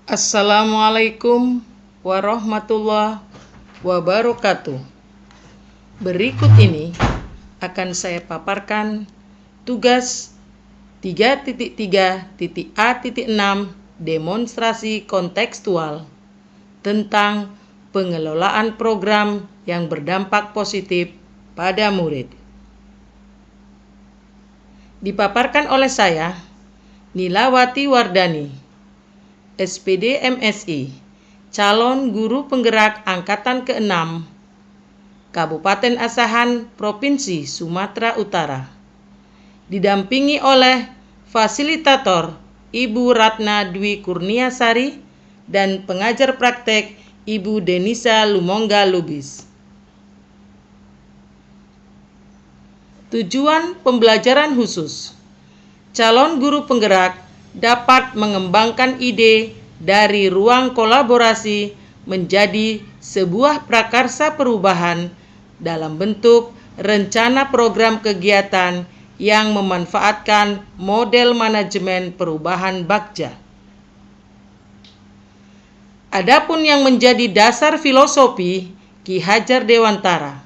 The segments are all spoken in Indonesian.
Assalamualaikum warahmatullahi wabarakatuh. Berikut ini akan saya paparkan tugas 3.3.A.6 demonstrasi kontekstual tentang pengelolaan program yang berdampak positif pada murid. Dipaparkan oleh saya, Nilawati Wardani, SPD MSI, calon guru penggerak angkatan ke-6, Kabupaten Asahan, Provinsi Sumatera Utara. Didampingi oleh fasilitator Ibu Ratna Dwi Kurniasari dan pengajar praktek Ibu Denisa Lumongga Lubis. Tujuan pembelajaran khusus. Calon guru penggerak dapat mengembangkan ide dari ruang kolaborasi menjadi sebuah prakarsa perubahan dalam bentuk rencana program kegiatan yang memanfaatkan model manajemen perubahan Bagja. Adapun yang menjadi dasar filosofi Ki Hajar Dewantara,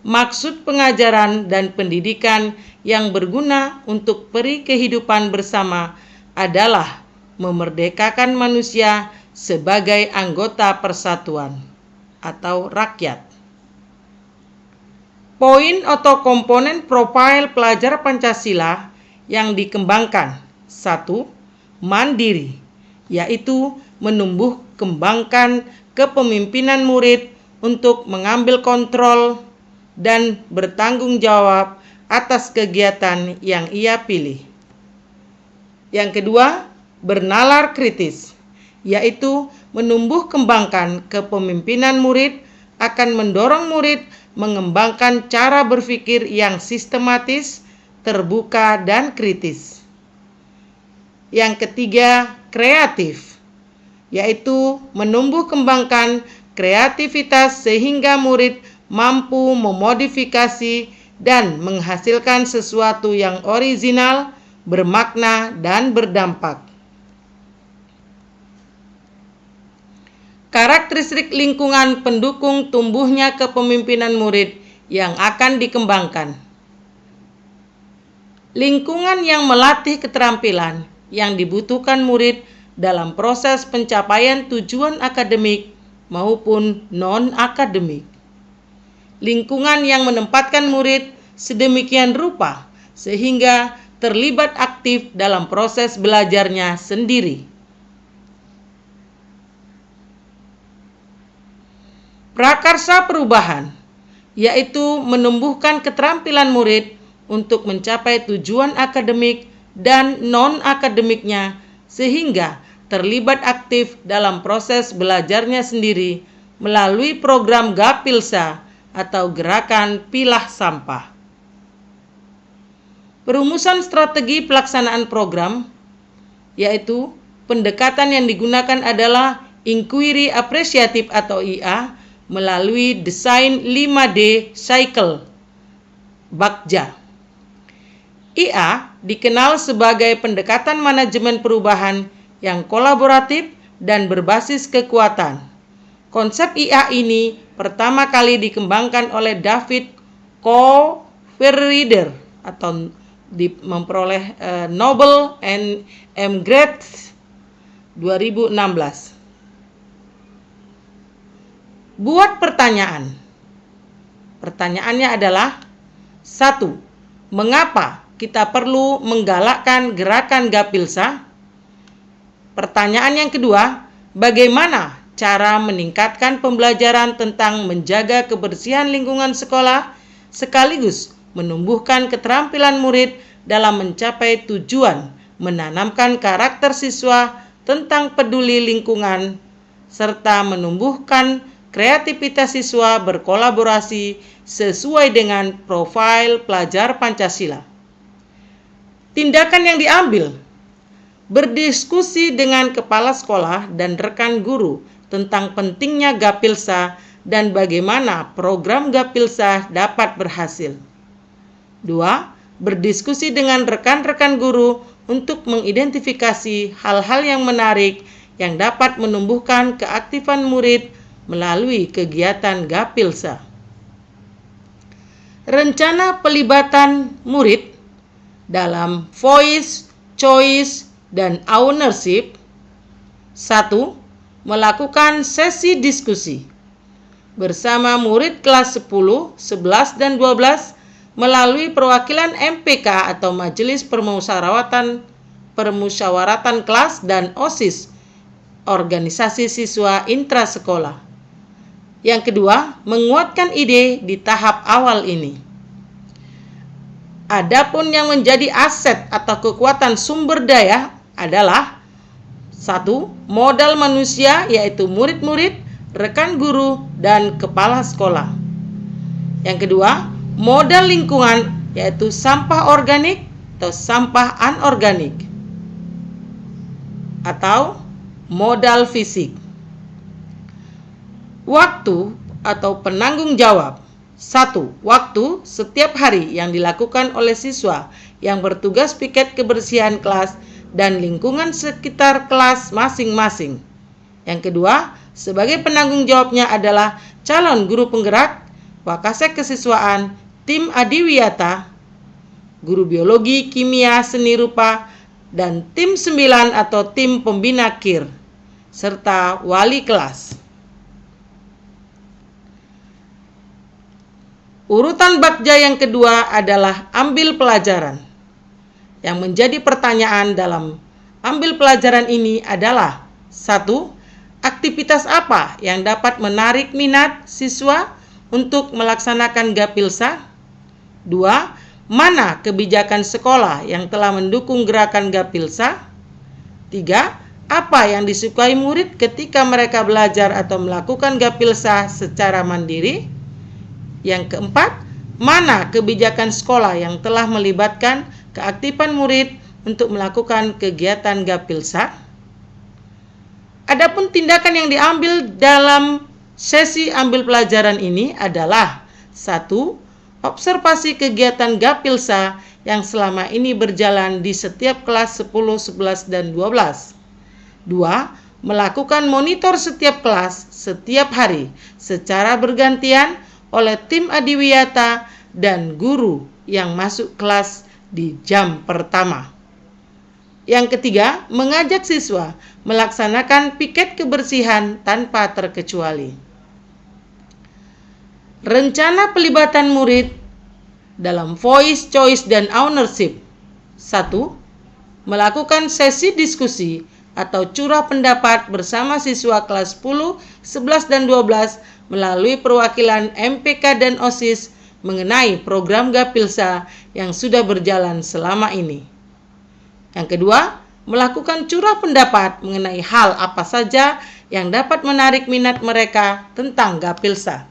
maksud pengajaran dan pendidikan yang berguna untuk peri kehidupan bersama adalah memerdekakan manusia sebagai anggota persatuan atau rakyat. Poin atau komponen profil pelajar Pancasila yang dikembangkan. 1. Mandiri, yaitu menumbuh kembangkan kepemimpinan murid untuk mengambil kontrol dan bertanggung jawab atas kegiatan yang ia pilih. Yang kedua, bernalar kritis, yaitu menumbuh kembangkan kepemimpinan murid akan mendorong murid mengembangkan cara berpikir yang sistematis, terbuka, dan kritis. Yang ketiga, kreatif, yaitu menumbuh kembangkan kreativitas sehingga murid mampu memodifikasi dan menghasilkan sesuatu yang original, bermakna, dan berdampak. Karakteristik lingkungan pendukung tumbuhnya kepemimpinan murid yang akan dikembangkan. Lingkungan yang melatih keterampilan yang dibutuhkan murid dalam proses pencapaian tujuan akademik maupun non-akademik. Lingkungan yang menempatkan murid sedemikian rupa sehingga terlibat aktif dalam proses belajarnya sendiri. Prakarsa perubahan, yaitu menumbuhkan keterampilan murid untuk mencapai tujuan akademik dan non-akademiknya sehingga terlibat aktif dalam proses belajarnya sendiri melalui program Gapilsa atau gerakan pilah sampah. Perumusan strategi pelaksanaan program, yaitu pendekatan yang digunakan adalah inquiry apresiatif atau IA melalui desain 5D cycle Bagja. IA dikenal sebagai pendekatan manajemen perubahan yang kolaboratif dan berbasis kekuatan. Konsep IA ini pertama kali dikembangkan oleh David Coverreeder atau memperoleh Nobel M. Grade 2016. Buat pertanyaan. Pertanyaannya adalah 1. Mengapa kita perlu menggalakkan gerakan Gapilsa? Pertanyaan yang kedua, bagaimana cara meningkatkan pembelajaran tentang menjaga kebersihan lingkungan sekolah sekaligus menumbuhkan keterampilan murid dalam mencapai tujuan menanamkan karakter siswa tentang peduli lingkungan serta menumbuhkan kreativitas siswa berkolaborasi sesuai dengan profil pelajar Pancasila. Tindakan yang diambil: berdiskusi dengan kepala sekolah dan rekan guru tentang pentingnya Gapilsa dan bagaimana program Gapilsa dapat berhasil. 2. Berdiskusi dengan rekan-rekan guru untuk mengidentifikasi hal-hal yang menarik yang dapat menumbuhkan keaktifan murid melalui kegiatan Gapilsa. Rencana pelibatan murid dalam voice, choice, dan ownership. 1. Melakukan sesi diskusi bersama murid kelas 10, 11, dan 12 melalui perwakilan MPK atau Majelis Permusyawaratan Kelas dan OSIS, organisasi siswa intrasekolah. Yang kedua, menguatkan ide di tahap awal ini. Adapun yang menjadi aset atau kekuatan sumber daya adalah 1. Modal manusia, yaitu murid-murid, rekan guru, dan kepala sekolah. Yang kedua, modal lingkungan, yaitu sampah organik atau sampah anorganik, atau modal fisik. Waktu atau penanggung jawab. 1. Waktu setiap hari yang dilakukan oleh siswa yang bertugas piket kebersihan kelas dan lingkungan sekitar kelas masing-masing. Yang kedua, sebagai penanggung jawabnya adalah calon guru penggerak, Wakasek Kesiswaan, tim Adiwiyata, guru biologi, kimia, seni rupa, dan tim 9 atau tim pembina KIR, serta wali kelas. Urutan bakja yang kedua adalah ambil pelajaran. Yang menjadi pertanyaan dalam ambil pelajaran ini adalah 1. Aktivitas apa yang dapat menarik minat siswa untuk melaksanakan Gapilsa? 2. Mana kebijakan sekolah yang telah mendukung gerakan Gapilsa? 3. Apa yang disukai murid ketika mereka belajar atau melakukan Gapilsa secara mandiri? Yang keempat, mana kebijakan sekolah yang telah melibatkan keaktifan murid untuk melakukan kegiatan Gapilsa? Adapun tindakan yang diambil dalam sesi ambil pelajaran ini adalah 1. Observasi kegiatan Gapilsa yang selama ini berjalan di setiap kelas 10, 11, dan 12. 2. Melakukan monitor setiap kelas setiap hari secara bergantian oleh tim Adiwiyata dan guru yang masuk kelas di jam pertama. Yang ketiga, mengajak siswa melaksanakan piket kebersihan tanpa terkecuali. Rencana pelibatan murid dalam voice, choice, dan ownership. 1. Melakukan sesi diskusi atau curah pendapat bersama siswa kelas 10, 11, dan 12 melalui perwakilan MPK dan OSIS mengenai program Gapilsa yang sudah berjalan selama ini. Yang kedua, melakukan curah pendapat mengenai hal apa saja yang dapat menarik minat mereka tentang Gapilsa.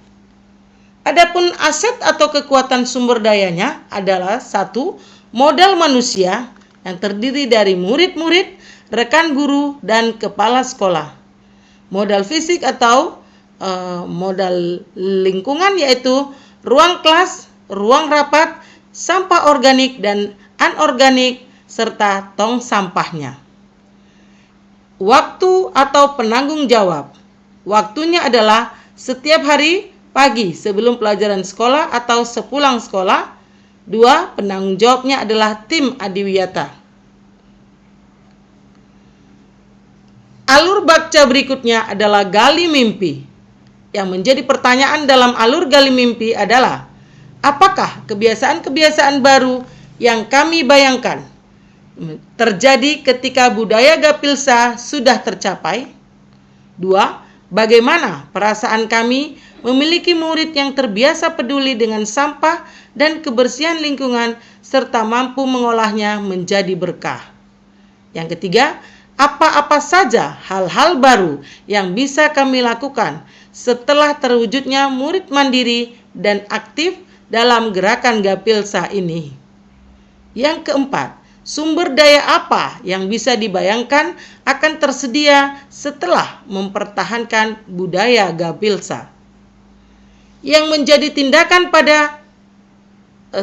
Adapun aset atau kekuatan sumber dayanya adalah 1. Modal manusia yang terdiri dari murid-murid, rekan guru, dan kepala sekolah. Modal fisik atau modal lingkungan, yaitu ruang kelas, ruang rapat, sampah organik dan anorganik, serta tong sampahnya. Waktu atau penanggung jawab. Waktunya adalah setiap hari pagi sebelum pelajaran sekolah atau sepulang sekolah. 2. Penanggung jawabnya adalah tim Adiwiyata. Alur bakca berikutnya adalah gali mimpi. Yang menjadi pertanyaan dalam alur gali mimpi adalah, apakah kebiasaan-kebiasaan baru yang kami bayangkan terjadi ketika budaya Gapilsa sudah tercapai? 2. Bagaimana perasaan kami memiliki murid yang terbiasa peduli dengan sampah dan kebersihan lingkungan serta mampu mengolahnya menjadi berkah? Yang ketiga, apa-apa saja hal-hal baru yang bisa kami lakukan setelah terwujudnya murid mandiri dan aktif dalam gerakan Gapilsa ini? Yang keempat, sumber daya apa yang bisa dibayangkan akan tersedia setelah mempertahankan budaya Gapilsa? Yang menjadi tindakan pada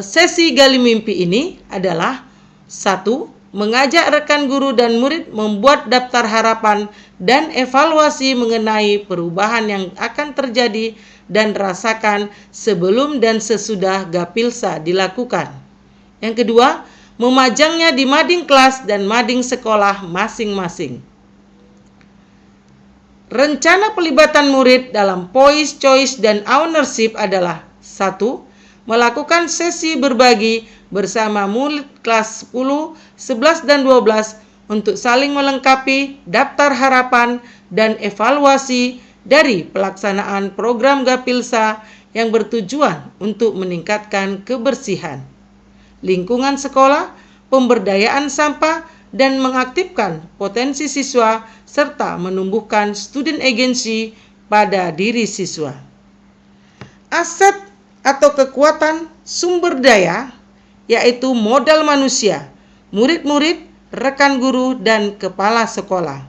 sesi gali mimpi ini adalah 1. mengajak rekan guru dan murid membuat daftar harapan dan evaluasi mengenai perubahan yang akan terjadi dan rasakan sebelum dan sesudah Gapilsa dilakukan. Yang kedua, memajangnya di mading kelas dan mading sekolah masing-masing. Rencana pelibatan murid dalam voice, choice, dan ownership adalah 1. Melakukan sesi berbagi bersama murid kelas 10, 11, dan 12 untuk saling melengkapi daftar harapan dan evaluasi dari pelaksanaan program Gapilsa yang bertujuan untuk meningkatkan kebersihan lingkungan sekolah, pemberdayaan sampah, dan mengaktifkan potensi siswa serta menumbuhkan student agency pada diri siswa. Aset atau kekuatan sumber daya yaitu modal manusia, murid-murid, rekan guru, dan kepala sekolah.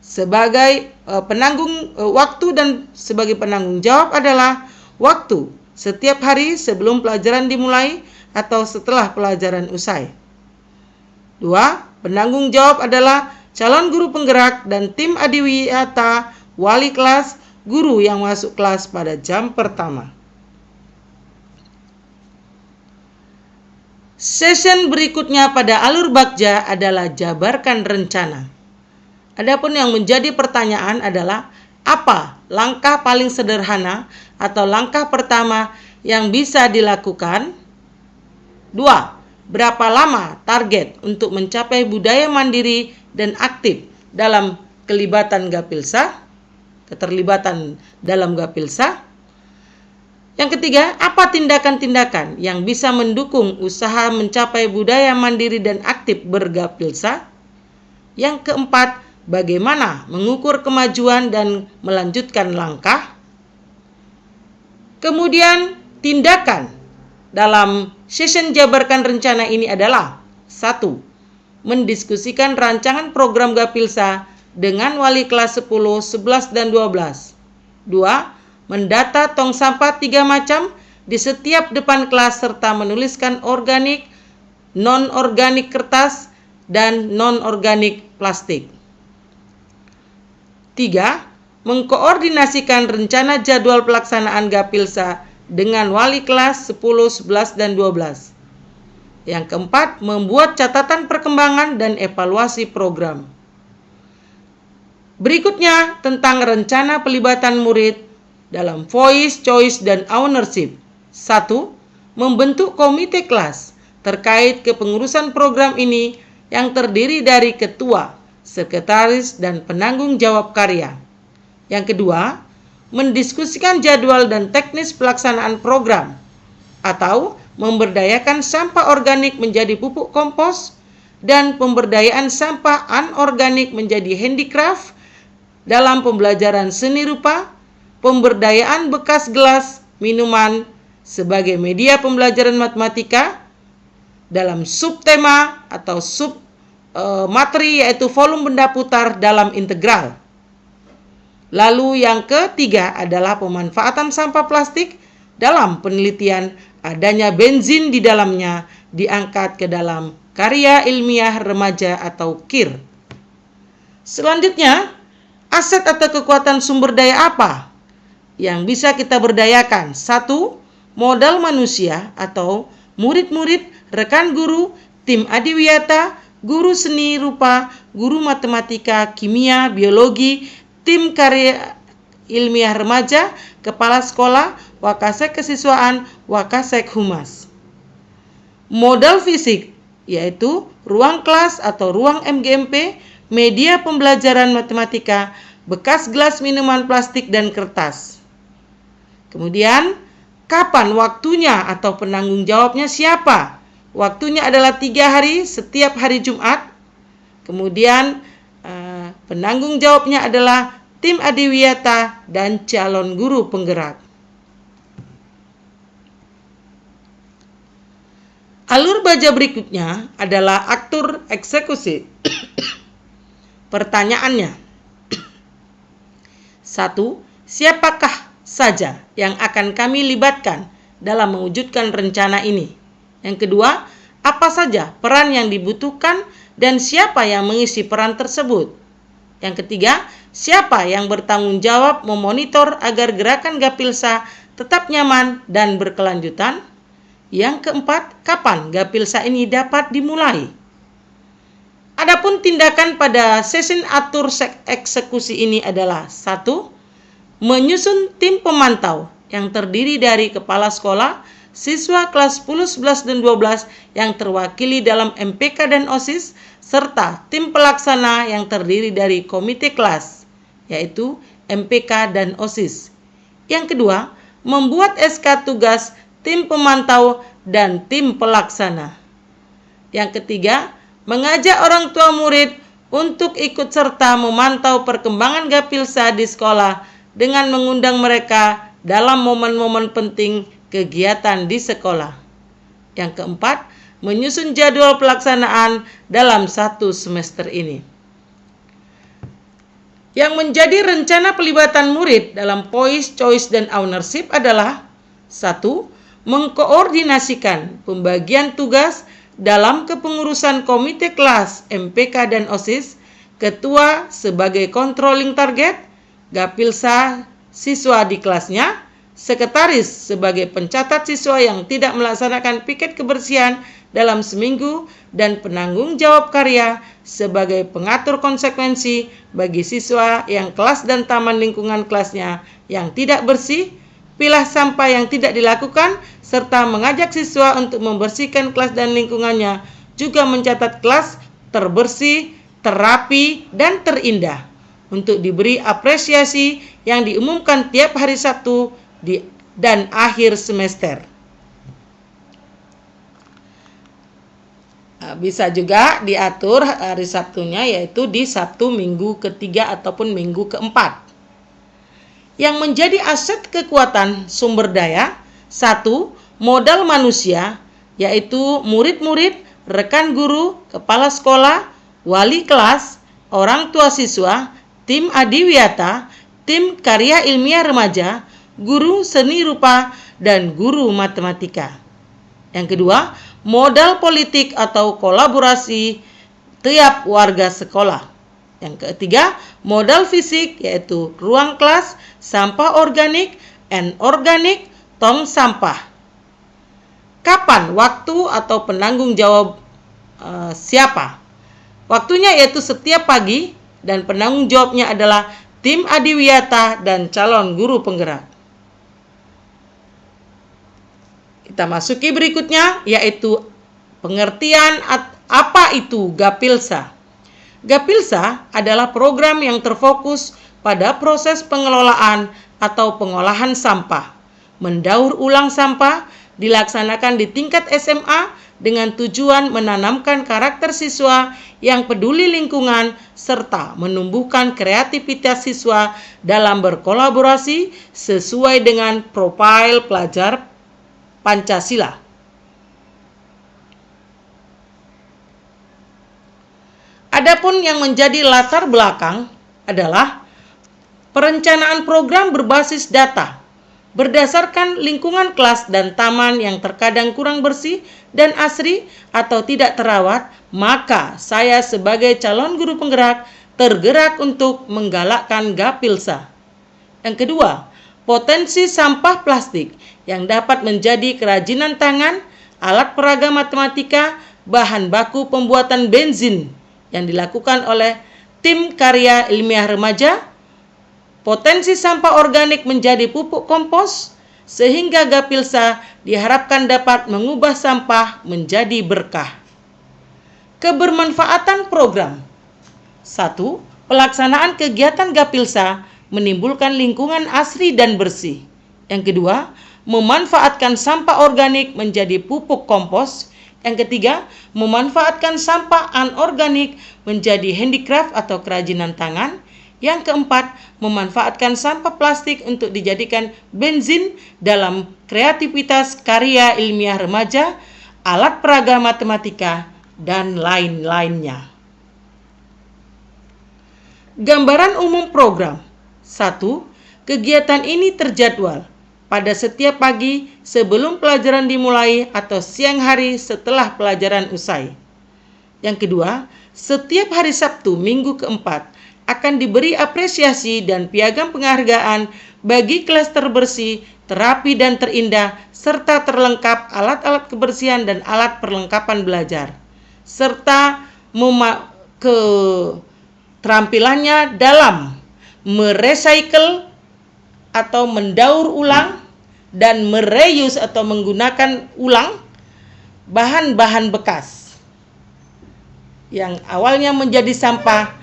Sebagai penanggung waktu dan sebagai penanggung jawab adalah waktu setiap hari sebelum pelajaran dimulai atau setelah pelajaran usai. 2. Penanggung jawab adalah calon guru penggerak dan tim adiwiyata, wali kelas, guru yang masuk kelas pada jam pertama. Session berikutnya pada alur Bagja adalah jabarkan rencana. Adapun yang menjadi pertanyaan adalah apa langkah paling sederhana atau langkah pertama yang bisa dilakukan? 2. Berapa lama target untuk mencapai budaya mandiri dan aktif dalam keterlibatan dalam Gapilsa? Yang ketiga, apa tindakan-tindakan yang bisa mendukung usaha mencapai budaya mandiri dan aktif berGapilsa? Yang keempat, bagaimana mengukur kemajuan dan melanjutkan langkah? Kemudian, tindakan dalam session jabarkan rencana ini adalah 1. Mendiskusikan rancangan program Gapilsa dengan wali kelas 10, 11, dan 12. 2. Mendata tong sampah 3 macam di setiap depan kelas serta menuliskan organik, non-organik kertas, dan non-organik plastik. 3. Mengkoordinasikan rencana jadwal pelaksanaan Gapilsa dengan wali kelas 10, 11, dan 12. Yang keempat, membuat catatan perkembangan dan evaluasi program. Berikutnya tentang rencana pelibatan murid dalam voice, choice, dan ownership. 1. Membentuk komite kelas terkait kepengurusan program ini yang terdiri dari ketua, sekretaris, dan penanggung jawab karya. Yang kedua, mendiskusikan jadwal dan teknis pelaksanaan program atau memberdayakan sampah organik menjadi pupuk kompos dan pemberdayaan sampah anorganik menjadi handicraft dalam pembelajaran seni rupa, pemberdayaan bekas gelas minuman sebagai media pembelajaran matematika dalam subtema atau materi yaitu volume benda putar dalam integral. Lalu yang ketiga adalah pemanfaatan sampah plastik dalam penelitian adanya benzin di dalamnya diangkat ke dalam karya ilmiah remaja atau KIR. Selanjutnya, aset atau kekuatan sumber daya apa yang bisa kita berdayakan? 1. Modal manusia atau murid-murid, rekan guru, tim adiwiyata, guru seni rupa, guru matematika, kimia, biologi, tim karya ilmiah remaja, kepala sekolah, wakasek kesiswaan, wakasek humas. Modal fisik, yaitu ruang kelas atau ruang MGMP, media pembelajaran matematika, bekas gelas minuman plastik dan kertas. Kemudian, kapan waktunya atau penanggung jawabnya siapa? Waktunya adalah 3 hari setiap hari Jumat. Kemudian, penanggung jawabnya adalah tim adiwiyata dan calon guru penggerak. Alur baja berikutnya adalah aktur eksekusi. Pertanyaannya, 1. Siapakah saja yang akan kami libatkan dalam mewujudkan rencana ini? Yang kedua, Apa saja peran yang dibutuhkan dan siapa yang mengisi peran tersebut? Yang ketiga, siapa yang bertanggung jawab memonitor agar gerakan Gapilsa tetap nyaman dan berkelanjutan? Yang keempat, kapan Gapilsa ini dapat dimulai? Adapun tindakan pada sesi atur eksekusi ini adalah 1. Menyusun tim pemantau yang terdiri dari kepala sekolah, siswa kelas 10, 11, dan 12 yang terwakili dalam MPK dan OSIS, serta tim pelaksana yang terdiri dari komite kelas, yaitu MPK dan OSIS. Yang kedua, membuat SK tugas tim pemantau dan tim pelaksana. Yang ketiga, mengajak orang tua murid untuk ikut serta memantau perkembangan Gapilsa di sekolah dengan mengundang mereka dalam momen-momen penting kegiatan di sekolah. Yang keempat, menyusun jadwal pelaksanaan dalam 1 semester ini. Yang menjadi rencana pelibatan murid dalam POIS, Choice, dan Ownership adalah 1. Mengkoordinasikan pembagian tugas dalam kepengurusan komite kelas, MPK, dan OSIS, ketua sebagai controlling target, Gapilsa siswa di kelasnya, sekretaris sebagai pencatat siswa yang tidak melaksanakan piket kebersihan dalam seminggu, dan penanggung jawab karya sebagai pengatur konsekuensi bagi siswa yang kelas dan taman lingkungan kelasnya yang tidak bersih, pilah sampah yang tidak dilakukan, serta mengajak siswa untuk membersihkan kelas dan lingkungannya, juga mencatat kelas terbersih, terapi, dan terindah untuk diberi apresiasi yang diumumkan tiap hari Sabtu dan akhir semester. Bisa juga diatur hari Sabtunya, yaitu di Sabtu minggu ketiga ataupun minggu keempat. Yang menjadi aset kekuatan sumber daya, 1. Modal manusia, yaitu murid-murid, rekan guru, kepala sekolah, wali kelas, orang tua siswa, tim adiwiyata, tim karya ilmiah remaja, guru seni rupa, dan guru matematika. Yang kedua, modal politik atau kolaborasi tiap warga sekolah. Yang ketiga, modal fisik, yaitu ruang kelas, sampah organik, anorganik, tong sampah. Kapan waktu atau penanggung jawab siapa? Waktunya yaitu setiap pagi, dan penanggung jawabnya adalah tim adiwiyata dan calon guru penggerak. Kita masuki berikutnya, yaitu pengertian apa itu Gapilsa. Gapilsa adalah program yang terfokus pada proses pengelolaan atau pengolahan sampah. Mendaur ulang sampah dilaksanakan di tingkat SMA dengan tujuan menanamkan karakter siswa yang peduli lingkungan serta menumbuhkan kreativitas siswa dalam berkolaborasi sesuai dengan profil pelajar Pancasila. Adapun yang menjadi latar belakang adalah perencanaan program berbasis data berdasarkan lingkungan kelas dan taman yang terkadang kurang bersih dan asri atau tidak terawat, maka saya sebagai calon guru penggerak tergerak untuk menggalakkan Gapilsa. Yang kedua, potensi sampah plastik yang dapat menjadi kerajinan tangan, alat peraga matematika, bahan baku pembuatan benzin yang dilakukan oleh tim karya ilmiah remaja, potensi sampah organik menjadi pupuk kompos, sehingga Gapilsa diharapkan dapat mengubah sampah menjadi berkah. Kebermanfaatan program. 1. Pelaksanaan kegiatan Gapilsa menimbulkan lingkungan asri dan bersih. Yang kedua, memanfaatkan sampah organik menjadi pupuk kompos. Yang ketiga, memanfaatkan sampah anorganik menjadi handicraft atau kerajinan tangan. Yang keempat, memanfaatkan sampah plastik untuk dijadikan benzin dalam kreativitas karya ilmiah remaja, alat peraga matematika, dan lain-lainnya. Gambaran umum program. 1. Kegiatan ini terjadwal pada setiap pagi sebelum pelajaran dimulai atau siang hari setelah pelajaran usai. Yang kedua, setiap hari Sabtu minggu keempat akan diberi apresiasi dan piagam penghargaan bagi kelas terbersih, terapi dan terindah, serta terlengkap alat-alat kebersihan dan alat perlengkapan belajar, serta keterampilannya dalam merecycle atau mendaur ulang dan mereuse atau menggunakan ulang bahan-bahan bekas yang awalnya menjadi sampah,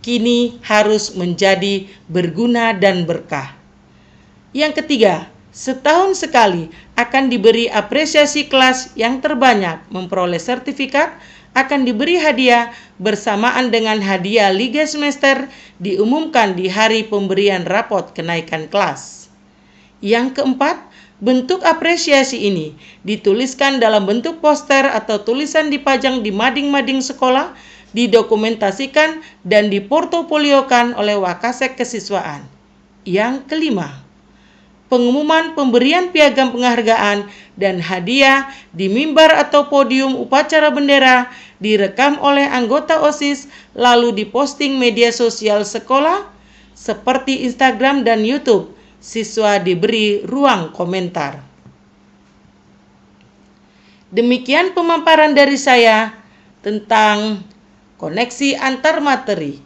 kini harus menjadi berguna dan berkah. Yang ketiga, setahun sekali akan diberi apresiasi kelas yang terbanyak memperoleh sertifikat, akan diberi hadiah bersamaan dengan hadiah liga semester diumumkan di hari pemberian rapot kenaikan kelas. Yang keempat, bentuk apresiasi ini dituliskan dalam bentuk poster atau tulisan dipajang di mading-mading sekolah, didokumentasikan dan diportofoliokan oleh Wakasek Kesiswaan. Yang kelima, pengumuman pemberian piagam penghargaan dan hadiah di mimbar atau podium upacara bendera direkam oleh anggota OSIS lalu diposting media sosial sekolah seperti Instagram dan YouTube. Siswa diberi ruang komentar. Demikian pemaparan dari saya tentang koneksi antar materi.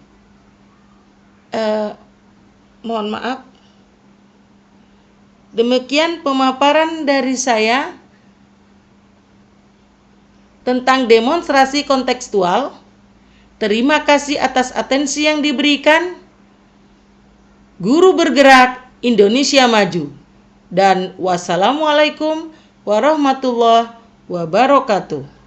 Mohon maaf. Demikian pemaparan dari saya tentang demonstrasi kontekstual. Terima kasih atas atensi yang diberikan. Guru bergerak, Indonesia maju. Dan wassalamualaikum warahmatullahi wabarakatuh.